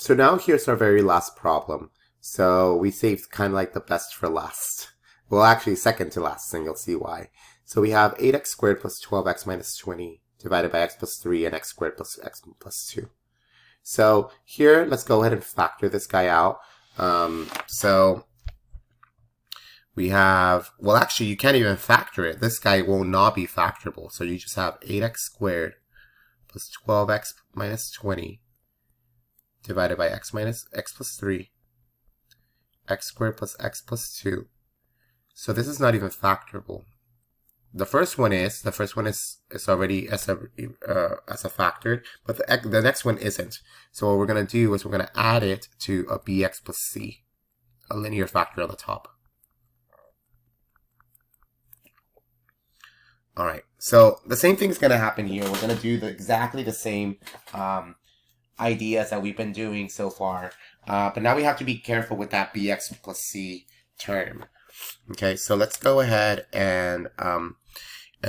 So now here's our very last problem. So we saved kind of like the best for last. Well, actually second to last, and you'll see why. So we have 8x squared plus 12x minus 20 divided by x plus 3 and x squared plus x plus 2. So here, let's go ahead and factor this guy out. So we have, well, actually, you can't even factor it. This guy will not be factorable. So you just have 8x squared plus 12x minus 20 divided by x minus x plus 3, x squared plus x plus 2. So this is not even factorable. The first one is already as a factored, but the next one isn't. So what we're going to do is we're going to add it to a bx plus c, a linear factor on the top. All right, so the same thing is going to happen here. We're going to do exactly the same ideas that we've been doing so far, but now we have to be careful with that bx plus c term. Okay, so let's go ahead and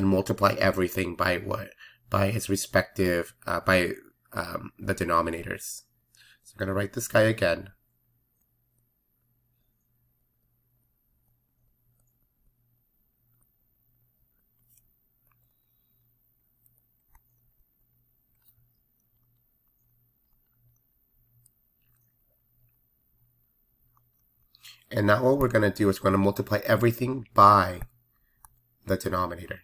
multiply everything by what? By its respective, the denominators. So I'm going to write this guy again. And now what we're going to do is we're going to multiply everything by the denominator.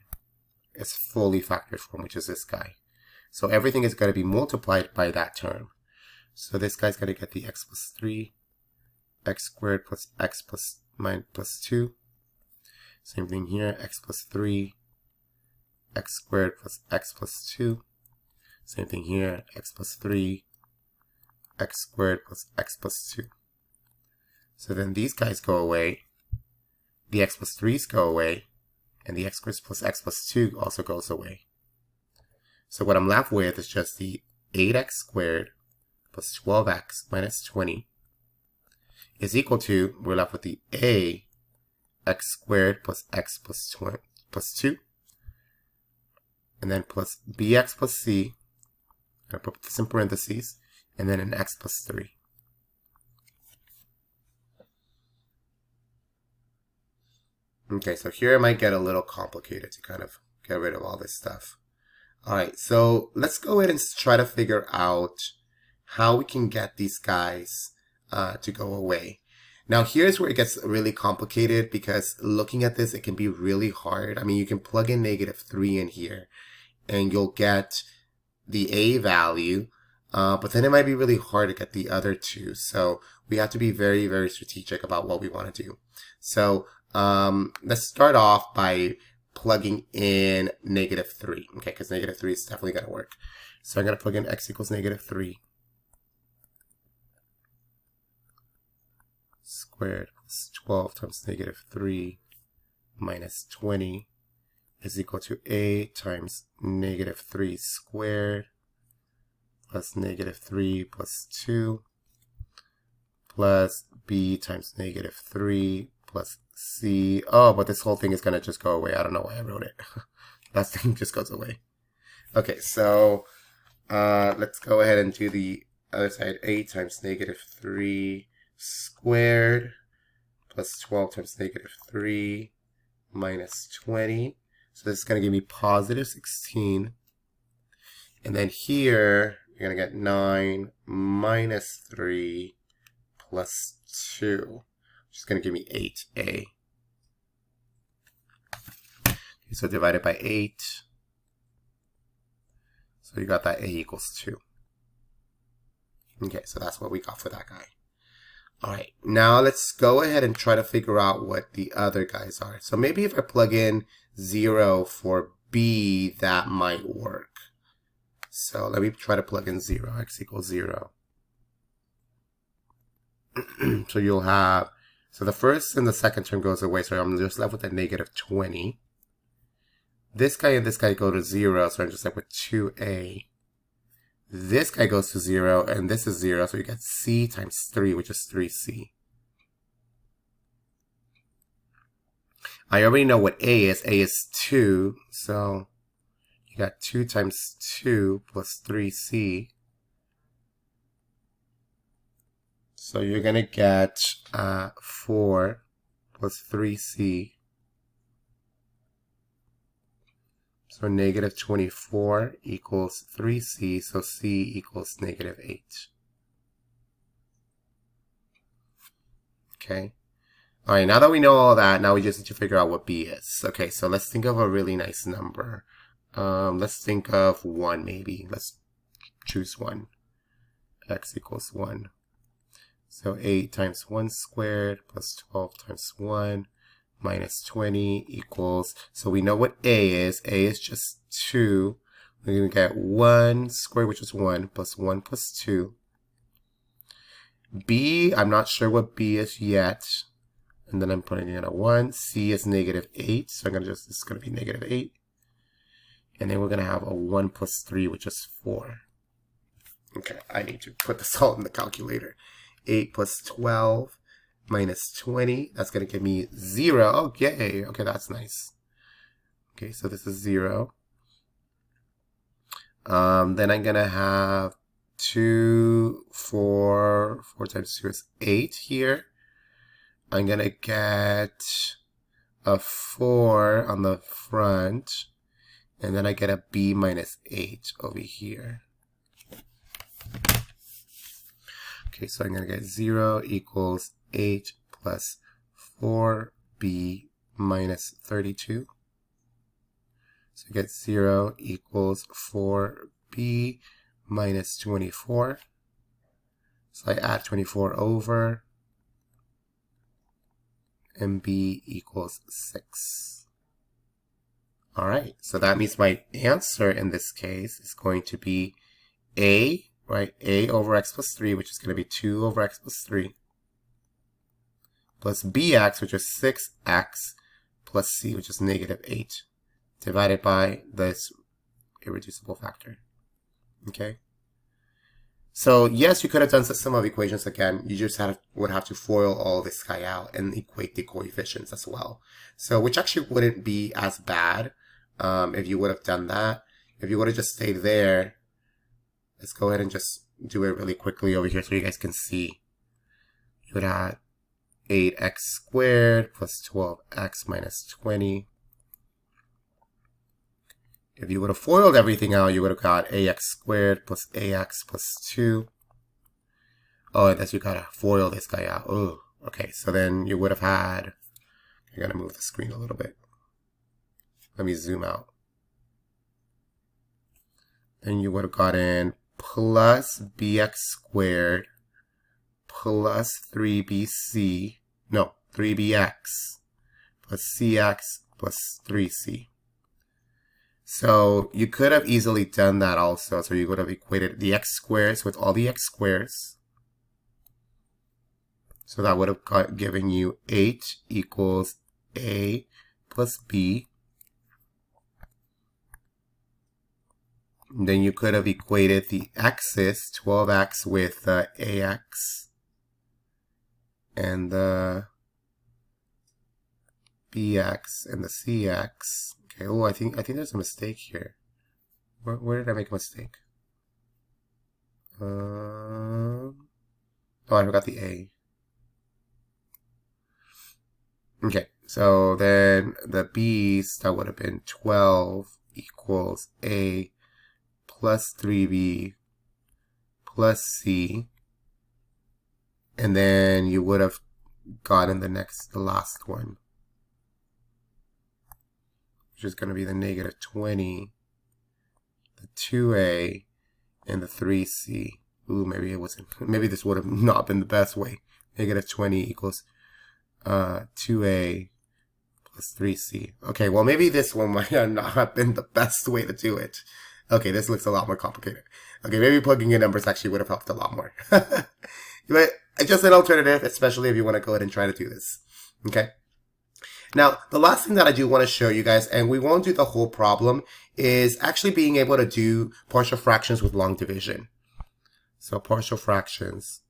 It's fully factored form, which is this guy. So everything is going to be multiplied by that term. So this guy's going to get the x plus 3, x squared plus x plus 2. Same thing here, x plus 3, x squared plus x plus 2. Same thing here, x plus 3, x squared plus x plus 2. So then these guys go away, the x plus 3's go away, and the x squared plus x plus 2 also goes away. So what I'm left with is just the 8x squared plus 12x minus 20 is equal to, we're left with the a x squared plus x plus 2, and then plus bx plus c, I put this in parentheses, and then an x plus 3. Okay, so here it might get a little complicated to kind of get rid of all this stuff. All right, so let's go ahead and try to figure out how we can get these guys to go away. Now, here's where it gets really complicated because looking at this, it can be really hard. I mean, you can plug in -3 in here and you'll get the a value, but then it might be really hard to get the other two. So we have to be very, very strategic about what we want to do. So let's start off by plugging in -3, okay, because -3 is definitely going to work. So I'm going to plug in x equals -3 squared plus 12 times -3 minus 20 is equal to a times -3 squared plus -3 plus 2 plus b times -3 plus c. Oh, but this whole thing is going to just go away. I don't know why I wrote it. That thing just goes away. Okay, so let's go ahead and do the other side. A times -3 squared plus 12 times -3 minus 20. So this is going to give me positive 16. And then here, you're going to get 9 minus 3 plus 2. Which is going to give me 8a. Okay, so divided by 8. So you got that a equals 2. Okay, so that's what we got for that guy. All right, now let's go ahead and try to figure out what the other guys are. So maybe if I plug in 0 for b, that might work. So let me try to plug in 0, x equals 0. So you'll have, so the first and the second term goes away, so I'm just left with a -20. This guy and this guy go to 0, so I'm just left with 2a. This guy goes to 0, and this is 0, so you get c times 3, which is 3c. I already know what a is. A is 2, so you got 2 times 2 plus 3c. So you're going to get 4 plus 3c. So negative 24 equals 3c, so c equals negative 8. Okay. All right, now that we know all that, now we just need to figure out what b is. Okay, so let's think of a really nice number. Let's think of 1 maybe. Let's choose 1. X equals 1. So 8 times 1 squared plus 12 times 1 minus 20 equals, so we know what a is. A is just 2. We're going to get 1 squared, which is 1, plus 1 plus 2. B, I'm not sure what b is yet. And then I'm putting in a 1. C is negative 8, so I'm going to just, this is going to be negative 8. And then we're going to have a 1 plus 3, which is 4. Okay, I need to put this all in the calculator. 8 plus 12 minus 20. That's going to give me 0. Oh, yay. Okay, that's nice. Okay, so this is 0. Then I'm going to have 2, 4 times 2 is 8 here. I'm going to get a 4 on the front. And then I get a b minus 8 over here. Okay, so I'm going to get 0 equals 8 plus 4b minus 32. So I get 0 equals 4b minus 24. So I add 24 over, and b equals 6. All right, so that means my answer in this case is going to be a, right? A over x plus 3, which is going to be 2 over x plus 3, plus bx, which is 6x, plus c, which is negative 8, divided by this irreducible factor. Okay? So yes, you could have done system of equations again. You just would have to FOIL all this guy out and equate the coefficients as well. So which actually wouldn't be as bad if you would have done that. If you would have just stayed there, let's go ahead and just do it really quickly over here so you guys can see. You would have 8x squared plus 12x minus 20. If you would have FOILed everything out, you would have got ax squared plus ax plus 2. Oh, and that's you gotta FOIL this guy out. Oh, okay. So then you would have had, I gotta move the screen a little bit. Let me zoom out. Then you would have gotten plus bx squared plus 3bc, no, 3bx plus cx plus 3c. So you could have easily done that also. So you would have equated the x squares with all the x squares. So that would have given you 8 equals a plus b. And then you could have equated the x's, 12x, with the ax and the bx and the cx. Okay, oh, I think there's a mistake here. Where did I make a mistake? Oh, I forgot the a. Okay, so then the b's, that would have been 12 equals a plus 3b plus c. And then you would have gotten the last one, which is going to be the negative 20, the 2a, and the 3c. Ooh, maybe it wasn't. Maybe this would have not been the best way. Negative 20 equals 2a plus 3c. Okay, well, maybe this one might not have been the best way to do it. Okay, this looks a lot more complicated. Okay, maybe plugging in numbers actually would have helped a lot more. But just an alternative, especially if you want to go ahead and try to do this. Okay? Now, the last thing that I do want to show you guys, and we won't do the whole problem, is actually being able to do partial fractions with long division. So partial fractions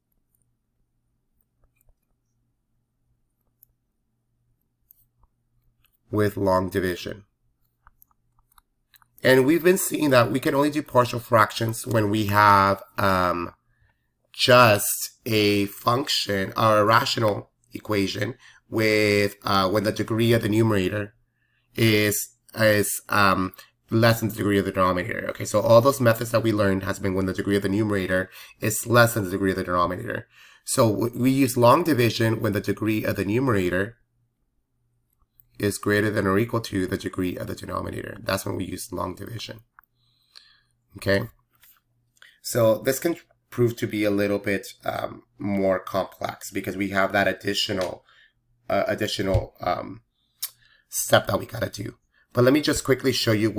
with long division. And we've been seeing that we can only do partial fractions when we have just a function or a rational equation with when the degree of the numerator is less than the degree of the denominator. Okay, so all those methods that we learned has been when the degree of the numerator is less than the degree of the denominator. So we use long division when the degree of the numerator is greater than or equal to the degree of the denominator. That's when we use long division. Okay, so this can prove to be a little bit more complex because we have that additional step that we gotta do. But let me just quickly show you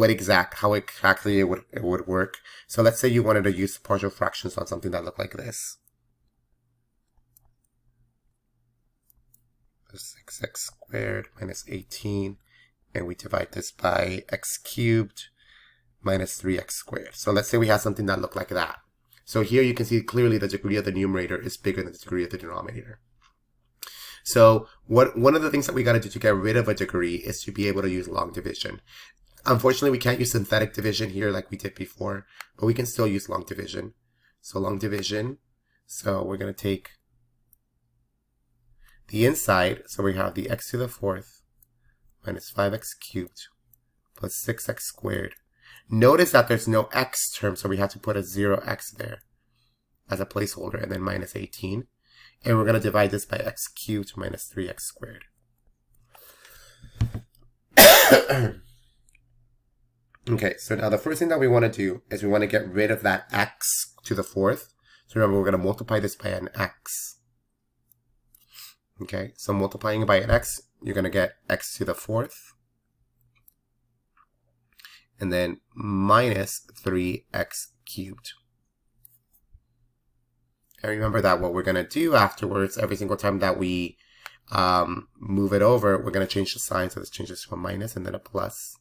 how exactly it would work. So let's say you wanted to use partial fractions on something that looked like this. 6x squared minus 18, and we divide this by x cubed minus 3x squared. So let's say we have something that looked like that. So here you can see clearly the degree of the numerator is bigger than the degree of the denominator. So one of the things that we got to do to get rid of a degree is to be able to use long division. Unfortunately, we can't use synthetic division here like we did before, but we can still use long division. So long division, so we're going to take the inside, so we have the x to the fourth minus 5x cubed plus 6x squared. Notice that there's no x term, so we have to put a 0x there as a placeholder, and then minus 18. And we're going to divide this by x cubed minus 3x squared. Okay, so now the first thing that we want to do is we want to get rid of that x to the fourth. So remember, we're going to multiply this by an x. Okay, so multiplying by an x, you're going to get x to the fourth. And then minus 3x cubed. And remember that what we're going to do afterwards, every single time that we move it over, we're going to change the sign. So this changes to a minus and then a plus.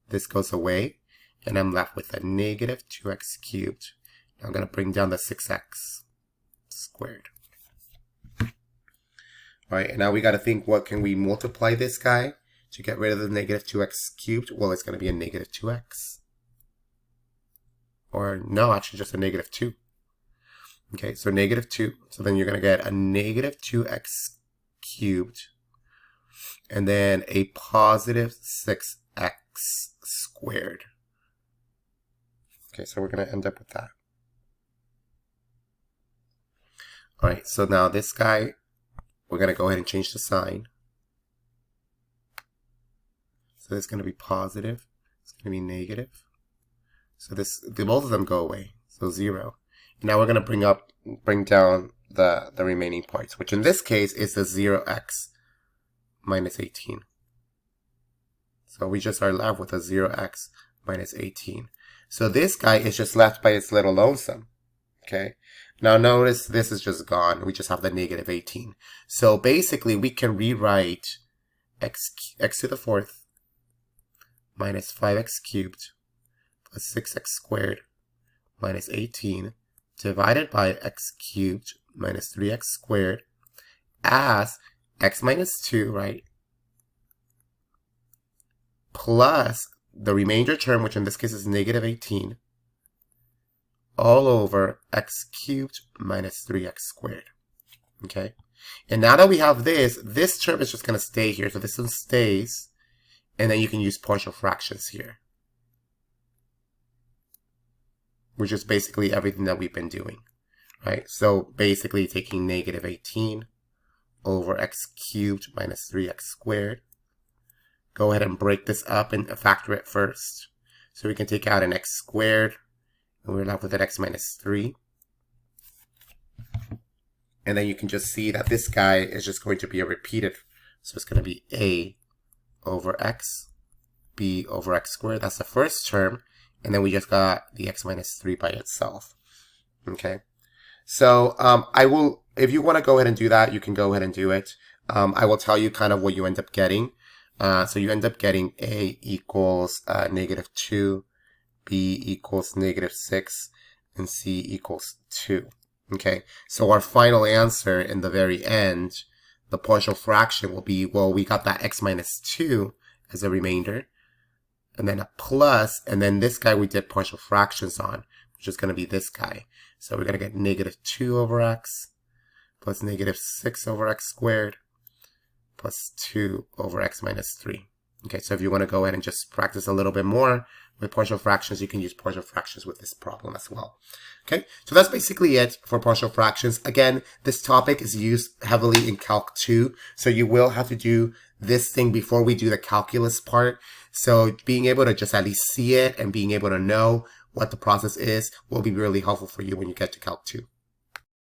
This goes away, and I'm left with a negative 2x cubed. Now I'm going to bring down the 6x squared. All right, and now we got to think, what can we multiply this guy to get rid of the negative 2x cubed? Well, it's going to be a negative 2x. Or no, actually just a negative 2. Okay, so negative 2. So then you're going to get a negative 2x cubed. And then a positive 6x squared. Okay, so we're going to end up with that. All right, so now this guy, we're going to go ahead and change the sign. So this is going to be positive. It's going to be negative. So both of them go away. So 0. And now we're going to bring down the remaining parts, which in this case is the 0x minus 18. So we just are left with a 0x minus 18. So this guy is just left by its little lonesome. Okay. Now notice this is just gone. We just have the negative 18. So basically we can rewrite x to the fourth minus 5x cubed plus 6x squared minus 18 divided by x cubed minus 3x squared as x minus 2, right? Plus the remainder term, which in this case is negative 18, all over x cubed minus 3x squared. Okay? And now that we have this term is just going to stay here. So this one stays, and then you can use partial fractions here, which is basically everything that we've been doing, right? So basically taking negative 18 over x cubed minus 3x squared. Go ahead and break this up and factor it first. So we can take out an x squared, and we're left with an x minus 3. And then you can just see that this guy is just going to be a repeated. So it's going to be a over x, b over x squared. That's the first term. And then we just got the x minus 3 by itself. Okay. So if you want to go ahead and do that, you can go ahead and do it. I will tell you kind of what you end up getting. So you end up getting a equals negative 2, b equals negative 6, and c equals 2. Okay. So our final answer in the very end, the partial fraction will be, well, we got that x minus 2 as a remainder, and then a plus, and then this guy we did partial fractions on, which is going to be this guy. So we're going to get negative 2 over x plus negative 6 over x squared plus 2 over x minus 3. Okay, so if you want to go ahead and just practice a little bit more with partial fractions, you can use partial fractions with this problem as well. Okay, so that's basically it for partial fractions. Again, this topic is used heavily in Calc 2, so you will have to do this thing before we do the calculus part. So being able to just at least see it and being able to know what the process is will be really helpful for you when you get to Calc 2.